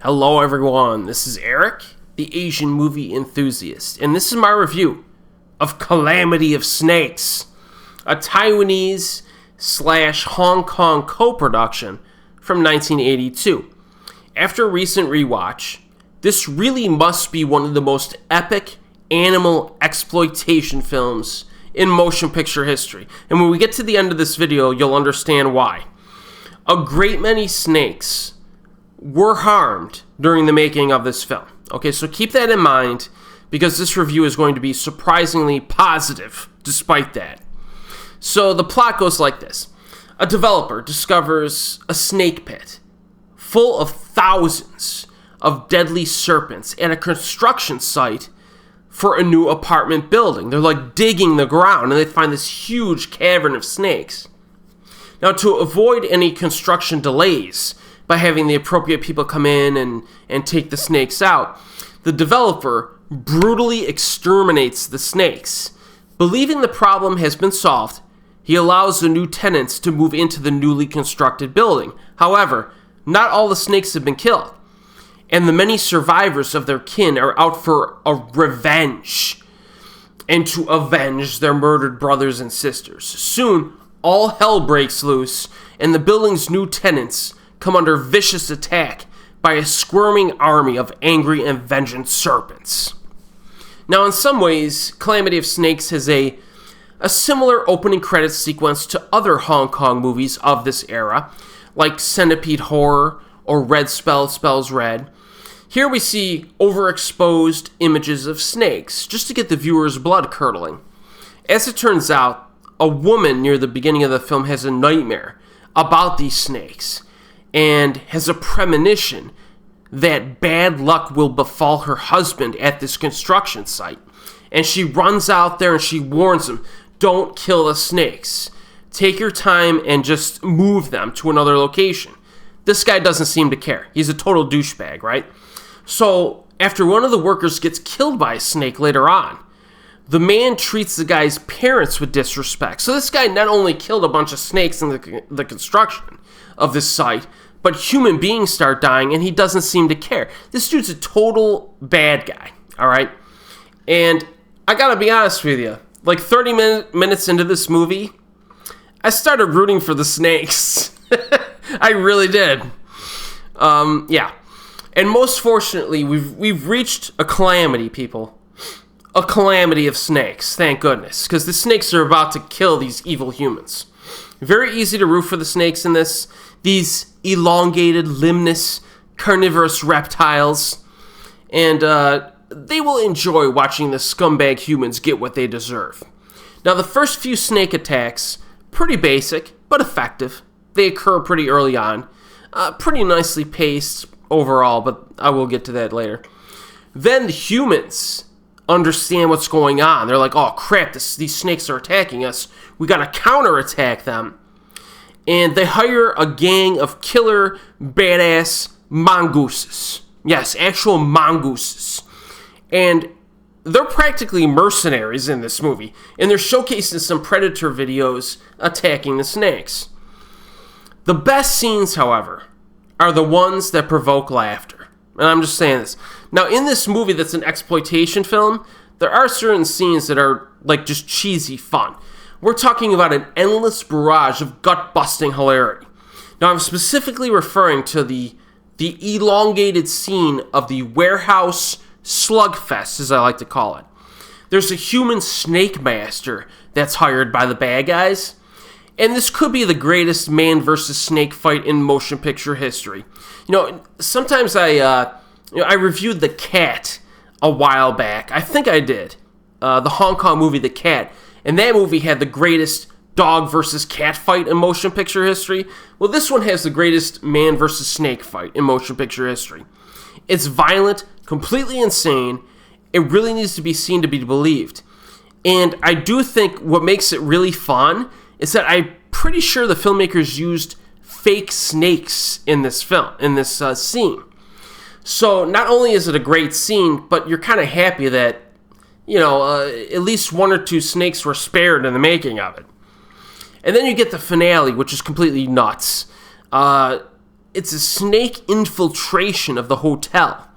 Hello everyone, this is Erik, the Asian movie enthusiast, and this is my review of Calamity of Snakes, a Taiwanese / Hong Kong co-production from 1982. After a recent rewatch, this really must be one of the most epic animal exploitation films in motion picture history. And when we get to the end of this video, you'll understand why. A great many snakes were harmed during the making of this film. Okay, so keep that in mind because this review is going to be surprisingly positive despite that. So the plot goes like this. A developer discovers a snake pit full of thousands of deadly serpents at a construction site for a new apartment building. They're like digging the ground and they find this huge cavern of snakes. Now, to avoid any construction delays by having the appropriate people come in and take the snakes out, the developer brutally exterminates the snakes. Believing the problem has been solved, he allows the new tenants to move into the newly constructed building. However, not all the snakes have been killed, and the many survivors of their kin are out for a revenge and to avenge their murdered brothers and sisters. Soon, all hell breaks loose, and the building's new tenants come under vicious attack by a squirming army of angry and vengeance serpents. Now, in some ways, Calamity of Snakes has a similar opening credits sequence to other Hong Kong movies of this era, like Centipede Horror or Red Spells Red. Here we see overexposed images of snakes, just to get the viewer's blood curdling. As it turns out, a woman near the beginning of the film has a nightmare about these snakes and has a premonition that bad luck will befall her husband at this construction site. And she runs out there and she warns him, don't kill the snakes. Take your time and just move them to another location. This guy doesn't seem to care. He's a total douchebag, right? So after one of the workers gets killed by a snake later on, the man treats the guy's parents with disrespect. So this guy not only killed a bunch of snakes in the construction of this site, but human beings start dying and he doesn't seem to care. This dude's a total bad guy, all right? And I gotta be honest with you, like 30 minutes into this movie, I started rooting for the snakes. I really did. Yeah. And most fortunately, we've reached a calamity, people. A calamity of snakes, thank goodness, because the snakes are about to kill these evil humans. Very easy to root for the snakes in this. These elongated, limbless, carnivorous reptiles. And they will enjoy watching the scumbag humans get what they deserve. Now, the first few snake attacks, pretty basic, but effective. They occur pretty early on. Pretty nicely paced overall, but I will get to that later. Then the humans understand what's going on. They're like, oh crap, these snakes are attacking us. We gotta counterattack them. And they hire a gang of killer, badass mongooses. Yes, actual mongooses. And they're practically mercenaries in this movie. And they're showcasing some Predator videos attacking the snakes. The best scenes, however, are the ones that provoke laughter. And I'm just saying this. Now, in this movie that's an exploitation film, there are certain scenes that are like just cheesy fun. We're talking about an endless barrage of gut-busting hilarity. Now, I'm specifically referring to the elongated scene of the warehouse slugfest, as I like to call it. There's a human snake master that's hired by the bad guys. And this could be the greatest man versus snake fight in motion picture history. You know, sometimes I reviewed The Cat a while back. I think I did. The Hong Kong movie, The Cat. And that movie had the greatest dog versus cat fight in motion picture history. Well, this one has the greatest man versus snake fight in motion picture history. It's violent, completely insane. It really needs to be seen to be believed. And I do think what makes it really fun is that I'm pretty sure the filmmakers used fake snakes in this film, in this scene. So not only is it a great scene, but you're kind of happy that, at least one or two snakes were spared in the making of it. And then you get the finale, which is completely nuts. it's a snake infiltration of the hotel.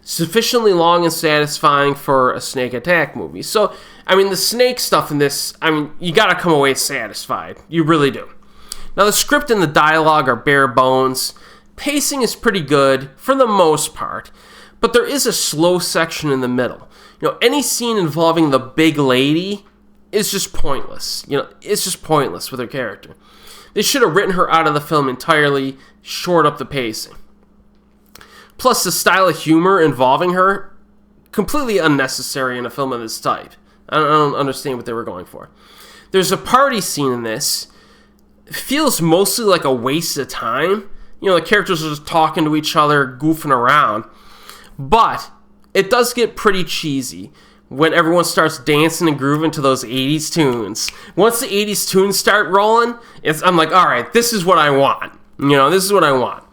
Sufficiently long and satisfying for a snake attack movie. So, I mean, the snake stuff in this, I mean, you gotta come away satisfied. You really do. Now, the script and the dialogue are bare bones. Pacing is pretty good, for the most part. But there is a slow section in the middle. You know, any scene involving the big lady is just pointless. You know, it's just pointless with her character. They should have written her out of the film entirely, shored up the pacing. Plus, the style of humor involving her, completely unnecessary in a film of this type. I don't understand what they were going for. There's a party scene in this. It feels mostly like a waste of time. You know, the characters are just talking to each other, goofing around. But it does get pretty cheesy when everyone starts dancing and grooving to those 80s tunes. Once the 80s tunes start rolling, I'm like, all right, this is what I want. You know, this is what I want.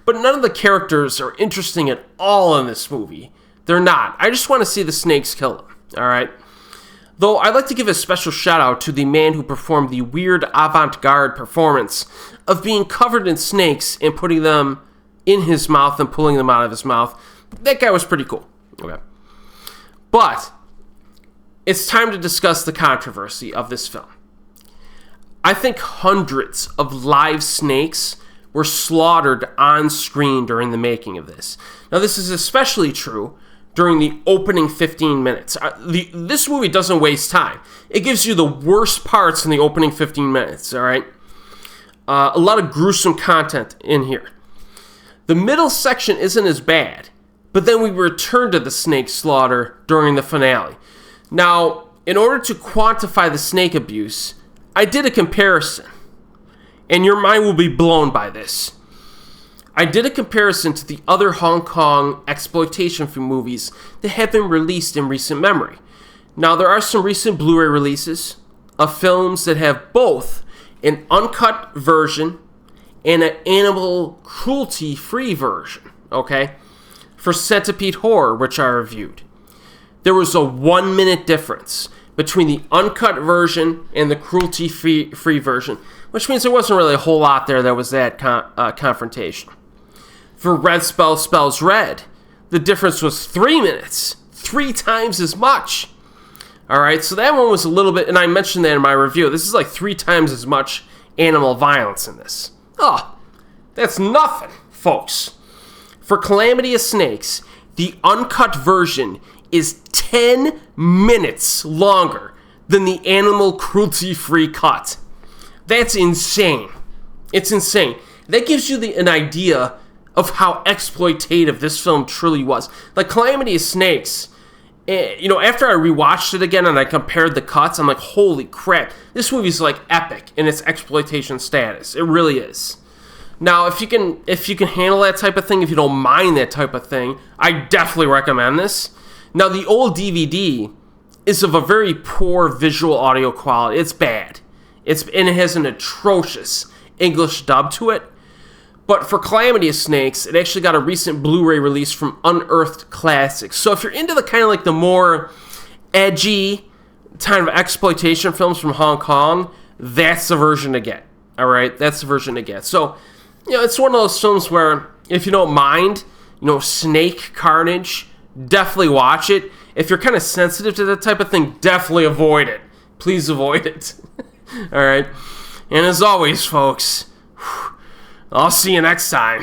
But none of the characters are interesting at all in this movie. They're not. I just want to see the snakes kill them, all right? Though I'd like to give a special shout out to the man who performed the weird avant-garde performance of being covered in snakes and putting them in his mouth and pulling them out of his mouth. That guy was pretty cool. Okay. But it's time to discuss the controversy of this film. I think hundreds of live snakes were slaughtered on screen during the making of this. Now, this is especially true during the opening 15 minutes. This movie doesn't waste time. It gives you the worst parts in the opening 15 minutes, all right? A lot of gruesome content in here. The middle section isn't as bad, but then we return to the snake slaughter during the finale. Now, in order to quantify the snake abuse, I did a comparison, and your mind will be blown by this. I did a comparison to the other Hong Kong exploitation movies that have been released in recent memory. Now, there are some recent Blu-ray releases of films that have both an uncut version and an animal cruelty-free version, okay? For Centipede Horror, which I reviewed. There was a 1-minute difference between the uncut version and the cruelty-free version, which means there wasn't really a whole lot there that was that confrontation. For Red Spells Red, the difference was 3 minutes, 3 times as much. All right, so that one was a little bit, and I mentioned that in my review. This is like 3 times as much animal violence in this. Oh, that's nothing, folks. For Calamity of Snakes, the uncut version is 10 minutes longer than the animal cruelty-free cut. That's insane. It's insane. That gives you an idea of how exploitative this film truly was. Like Calamity of Snakes, you know, after I rewatched it again and I compared the cuts, I'm like, holy crap, this movie's like epic in its exploitation status. It really is. Now, if you can handle that type of thing, if you don't mind that type of thing, I definitely recommend this. Now, the old DVD is of a very poor visual audio quality. It's bad. And it has an atrocious English dub to it. But for Calamity of Snakes, it actually got a recent Blu-ray release from Unearthed Classics. So if you're into the kind of like the more edgy kind of exploitation films from Hong Kong, that's the version to get. All right, that's the version to get. So, you know, it's one of those films where if you don't mind, you know, snake carnage, definitely watch it. If you're kind of sensitive to that type of thing, definitely avoid it. Please avoid it. All right. And as always, folks, I'll see you next time.